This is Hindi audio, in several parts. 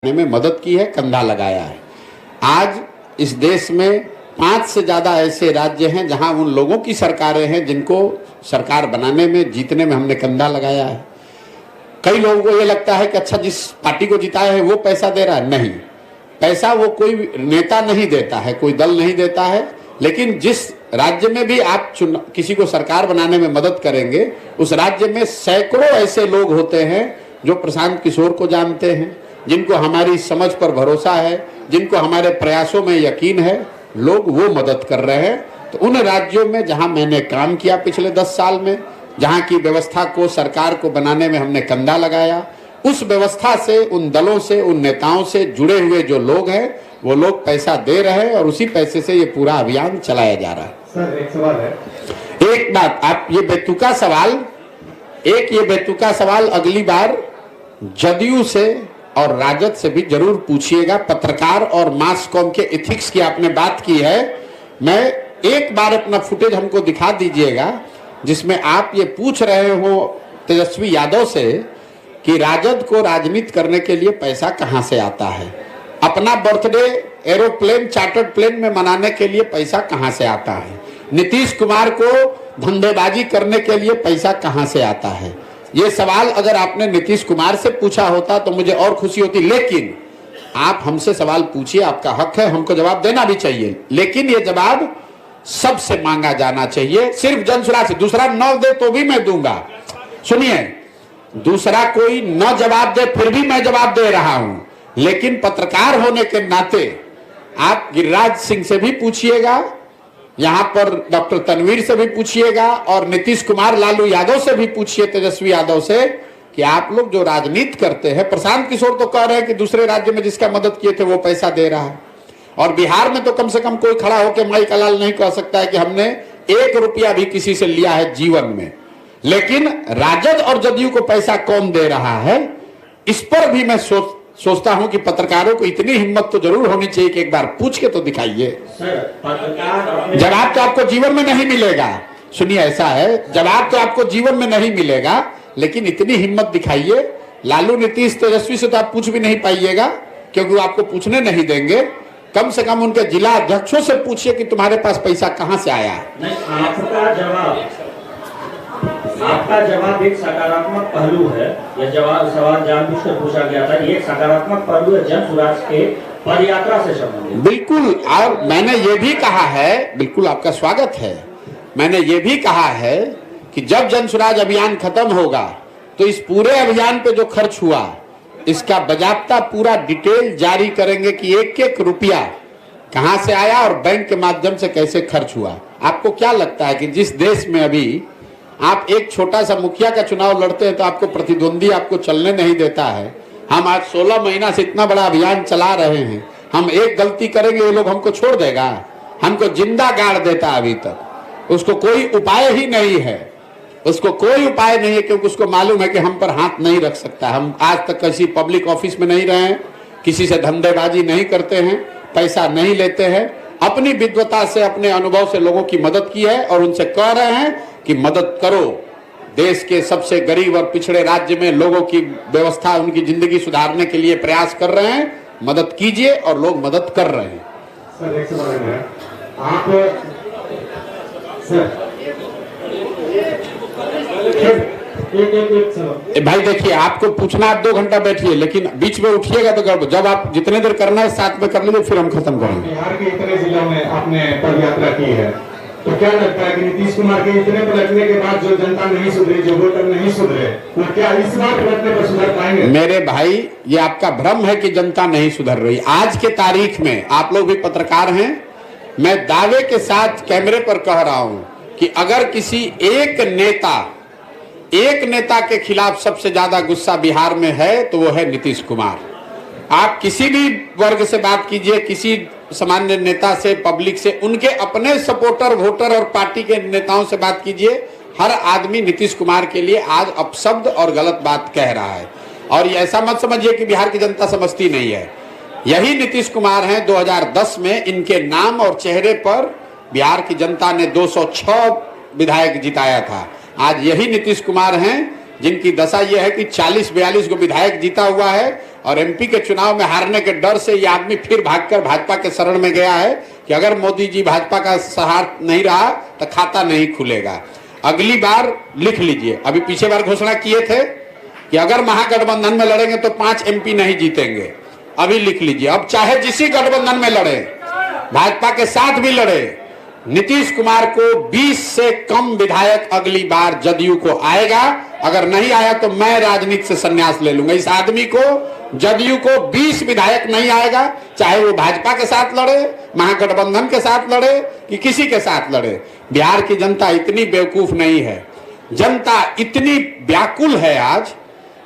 में मदद की है, कंधा लगाया है। आज इस देश में 5 से ज़्यादा ऐसे राज्य हैं जहां उन लोगों की सरकारें हैं जिनको सरकार बनाने में, जीतने में हमने कंधा लगाया है। कई लोगों को ये लगता है कि अच्छा जिस पार्टी को जिताया है वो पैसा दे रहा है। नहीं, पैसा वो कोई नेता नहीं देता है, कोई दल नहीं देता है, लेकिन जिस राज्य में भी आप किसी को सरकार बनाने में मदद करेंगे, उस राज्य में सैकड़ों ऐसे लोग होते हैं जो प्रशांत किशोर को जानते हैं, जिनको हमारी समझ पर भरोसा है, जिनको हमारे प्रयासों में यकीन है, लोग वो मदद कर रहे हैं। तो उन राज्यों में जहां मैंने काम किया पिछले 10 साल में, जहां की व्यवस्था को, सरकार को बनाने में हमने कंधा लगाया, उस व्यवस्था से, उन दलों से, उन नेताओं से जुड़े हुए जो लोग हैं वो लोग पैसा दे रहे हैं और उसी पैसे से ये पूरा अभियान चलाया जा रहा है। सर एक सवाल है, एक बात, आप ये बेतुका सवाल अगली बार जदयू से और राजद से भी जरूर पूछिएगा। पत्रकार और मास कॉम के एथिक्स की आपने बात की है, मैं एक बार अपना फुटेज हमको दिखा दीजिएगा जिसमें आप ये पूछ रहे हो तेजस्वी यादव से कि राजद को राजनीति करने के लिए पैसा कहां से आता है, अपना बर्थडे एरोप्लेन, चार्टर्ड प्लेन में मनाने के लिए पैसा कहां से आता है, नीतीश कुमार को धंधेबाजी करने के लिए पैसा कहां से आता है। ये सवाल अगर आपने नीतीश कुमार से पूछा होता तो मुझे और खुशी होती, लेकिन आप हमसे सवाल पूछिए, आपका हक है, हमको जवाब देना भी चाहिए, लेकिन ये जवाब सबसे मांगा जाना चाहिए, सिर्फ जनसुराज से। दूसरा न दे तो भी मैं दूंगा। सुनिए, दूसरा कोई न जवाब दे फिर भी मैं जवाब दे रहा हूं, लेकिन पत्रकार होने के नाते आप गिरिराज सिंह से भी पूछिएगा, यहां पर डॉक्टर तनवीर से भी पूछिएगा और नीतीश कुमार, लालू यादव से भी पूछिए, तेजस्वी यादव से, कि आप लोग जो राजनीति करते हैं, प्रशांत किशोर तो कह रहे हैं कि दूसरे राज्य में जिसका मदद किए थे वो पैसा दे रहा है, और बिहार में तो कम से कम कोई खड़ा होकर माई कलाल नहीं कह सकता है कि हमने 1 रुपया भी किसी से लिया है जीवन में। लेकिन राजद और जदयू को पैसा कौन दे रहा है, इस पर भी मैं सोचता हूं कि पत्रकारों को इतनी हिम्मत तो जरूर होनी चाहिए कि एक बार पूछ के तो दिखाइए। जवाब तो आपको जीवन में नहीं मिलेगा। सुनिए, ऐसा है, जवाब तो आपको जीवन में नहीं मिलेगा, लेकिन इतनी हिम्मत दिखाइए। लालू, नीतीश, तेजस्वी से तो आप पूछ भी नहीं पाइएगा क्योंकि वो आपको पूछने नहीं देंगे। कम से कम उनके जिला अध्यक्षों से पूछिए कि तुम्हारे पास पैसा कहां से आया। नहीं, आपका जवाब एक सकारात्मक पहलू है। यह सवाल जानबूझकर पूछा गया था, ये एक सकारात्मक पहलू है जनसुराज के पदयात्रा से संबंधित। बिल्कुल, और मैंने ये भी कहा है, बिल्कुल आपका स्वागत है, मैंने ये भी कहा है कि जब जनसुराज अभियान खत्म होगा तो इस पूरे अभियान पे जो खर्च हुआ इसका बाजाप्ता पूरा डिटेल जारी करेंगे कि 1-1 रुपया कहां से आया और बैंक के माध्यम से कैसे खर्च हुआ। आपको क्या लगता है कि जिस देश में अभी आप एक छोटा सा मुखिया का चुनाव लड़ते हैं तो आपको प्रतिद्वंदी आपको चलने नहीं देता है, हम आज 16 महीना से इतना बड़ा अभियान चला रहे हैं, हम एक गलती करेंगे ये लोग हमको छोड़ देगा, हमको जिंदा गाड़ देता अभी तक। उसको कोई उपाय ही नहीं है, उसको कोई उपाय नहीं है, क्योंकि उसको मालूम है कि हम पर हाथ नहीं रख सकता। हम आज तक किसी पब्लिक ऑफिस में नहीं रहे हैं, किसी से धंधेबाजी नहीं करते हैं, पैसा नहीं लेते हैं, अपनी विद्वता से, अपने अनुभव से लोगों की मदद की है और उनसे कह रहे हैं कि मदद करो। देश के सबसे गरीब और पिछड़े राज्य में लोगों की व्यवस्था, उनकी जिंदगी सुधारने के लिए प्रयास कर रहे हैं, मदद कीजिए, और लोग मदद कर रहे हैं। सर एक सवाल है, आप सर एक भाई देखिए, आपको पूछना, आप 2 घंटा बैठिए, लेकिन बीच में उठिएगा तो गड़बड़। जब आप जितने देर करना है साथ में कर लीजिए, फिर हम खत्म करेंगे। बिहार के इतने जिलों में आपने पदयात्रा की है, तो क्या लगता है कि नीतीश कुमार के इतने पलटने के बाद जो जनता नहीं सुधरी, जो वोटर नहीं सुधरे, वो क्या इस बार पलटने पर सुधर पाएंगे? मेरे भाई, ये आपका भ्रम है कि जनता नहीं सुधर रही। आज के तारीख में, आप लोग भी पत्रकार हैं, मैं दावे के साथ कैमरे पर कह रहा हूं कि अगर किसी एक नेता के खिलाफ सबसे ज्यादा गुस्सा बिहार में है तो वो है नीतीश कुमार। आप किसी भी वर्ग से बात कीजिए, किसी सामान्य नेता से, पब्लिक से, उनके अपने सपोर्टर, वोटर और पार्टी के नेताओं से बात कीजिए, हर आदमी नीतीश कुमार के लिए आज अपशब्द और गलत बात कह रहा है। और ये ऐसा मत समझिए कि बिहार की जनता समझती नहीं है, यही नीतीश कुमार हैं। 2010 में इनके नाम और चेहरे पर बिहार की जनता ने 206 विधायक जिताया था। आज यही नीतीश कुमार हैं जिनकी दशा यह है कि 40-42 को विधायक जीता हुआ है और एमपी के चुनाव में हारने के डर से ये आदमी फिर भागकर भाजपा के शरण में गया है कि अगर मोदी जी भाजपा का सहारा नहीं रहा तो खाता नहीं खुलेगा। अगली बार लिख लीजिए, अभी पीछे बार घोषणा किए थे कि अगर महागठबंधन में लड़ेंगे तो 5 एमपी नहीं जीतेंगे। अभी लिख लीजिए, अब चाहे जिसी गठबंधन में लड़े, भाजपा के साथ भी लड़े, नीतीश कुमार को 20 से कम विधायक अगली बार जदयू को आएगा। अगर नहीं आया तो मैं राजनीति से संन्यास ले लूंगा। इस आदमी को जदयू को 20 विधायक नहीं आएगा, चाहे वो भाजपा के साथ लड़े, महागठबंधन के साथ लड़े कि किसी के साथ लड़े। बिहार की जनता इतनी बेवकूफ नहीं है, जनता इतनी व्याकुल है आज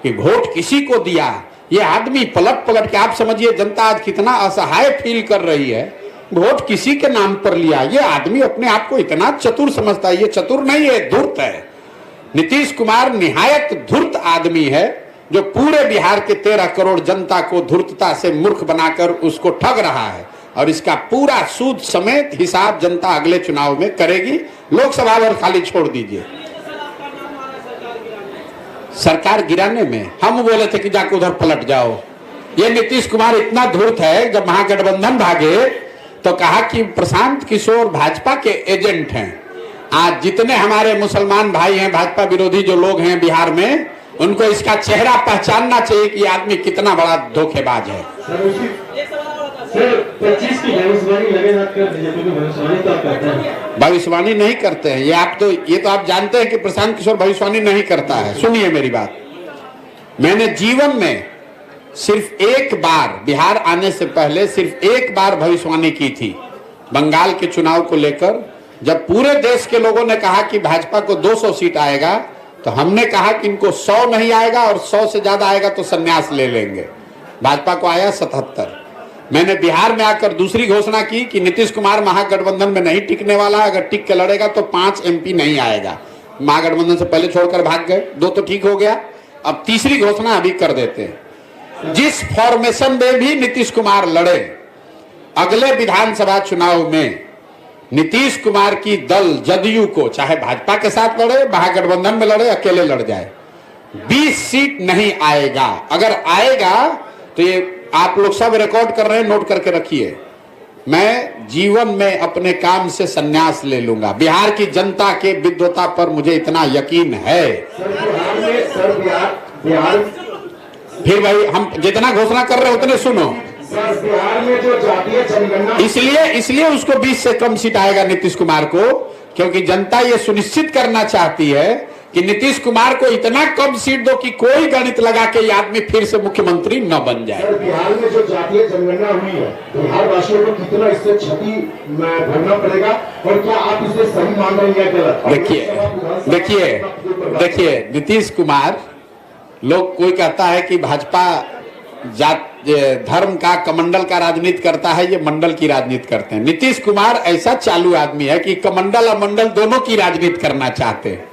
कि वोट किसी को दिया। ये आदमी पलट पलट के, आप समझिए जनता आज कितना असहाय फील कर रही है, वोट किसी के नाम पर लिया। ये आदमी अपने आप को इतना चतुर समझता है, ये चतुर नहीं है, धूर्त है। नीतीश कुमार निहायत धूर्त आदमी है जो पूरे बिहार के 13 करोड़ जनता को धूर्तता से मूर्ख बनाकर उसको ठग रहा है, और इसका पूरा सूद समेत हिसाब जनता अगले चुनाव में करेगी। लोकसभा और खाली छोड़ दीजिए, सरकार गिराने में हम बोले थे कि जाकर उधर पलट जाओ। ये नीतीश कुमार इतना धूर्त है, जब महागठबंधन भागे तो कहा कि प्रशांत किशोर भाजपा के एजेंट हैं। आज जितने हमारे मुसलमान भाई हैं, भाजपा विरोधी जो लोग हैं बिहार में, उनको इसका चेहरा पहचानना चाहिए कि आदमी कितना बड़ा धोखेबाज है। सर 25 की भविष्यवाणी लगेगा कर बीजेपी की भविष्यवाणी तो आप करते हैं? भविष्यवाणी नहीं करते हैं, ये तो आप जानते हैं कि प्रशांत किशोर भविष्यवाणी नहीं करता है। सुनिए मेरी बात, मैंने जीवन में सिर्फ एक बार, बिहार आने से पहले सिर्फ एक बार भविष्यवाणी की थी, बंगाल के चुनाव को लेकर। जब पूरे देश के लोगों ने कहा कि भाजपा को 200 सीट आएगा, तो हमने कहा कि इनको 100 नहीं आएगा और 100 से ज्यादा आएगा तो संन्यास ले लेंगे। भाजपा को आया 77। मैंने बिहार में आकर दूसरी घोषणा की कि नीतीश कुमार महागठबंधन में नहीं टिकने वाला, अगर टिक के लड़ेगा तो 5 एमपी नहीं आएगा। महागठबंधन से पहले छोड़कर भाग गए, 2 तो ठीक हो गया। अब तीसरी घोषणा अभी कर देते हैं, जिस फॉर्मेशन में भी नीतीश कुमार लड़े, अगले विधानसभा चुनाव में नीतीश कुमार की दल जदयू को, चाहे भाजपा के साथ लड़े, महागठबंधन में लड़े, अकेले लड़ जाए, 20 सीट नहीं आएगा। अगर आएगा तो ये आप लोग सब रिकॉर्ड कर रहे हैं, नोट करके रखिए, मैं जीवन में अपने काम से संन्यास ले लूंगा। बिहार की जनता के विद्वता पर मुझे इतना यकीन है। फिर भाई हम जितना घोषणा कर रहे हैं उतने सुनो। बिहार में जो जातीय जनगणना, इसलिए उसको 20 से कम सीट आएगा नीतीश कुमार को, क्योंकि जनता ये सुनिश्चित करना चाहती है कि नीतीश कुमार को इतना कम सीट दो कि कोई गणित लगा के ये आदमी फिर से मुख्यमंत्री न बन जाए। बिहार में जो जातीय जनगणना हुई है, बिहार वासियों को कितना इससे क्षति भरना पड़ेगा, और क्या आप इसे सही मान रहे हैं या गलत? देखिए नीतीश कुमार, लोग कोई कहता है कि भाजपा जात धर्म का कमंडल का राजनीति करता है, ये मंडल की राजनीति करते हैं। नीतीश कुमार ऐसा चालू आदमी है कि कमंडल और मंडल दोनों की राजनीति करना चाहते हैं।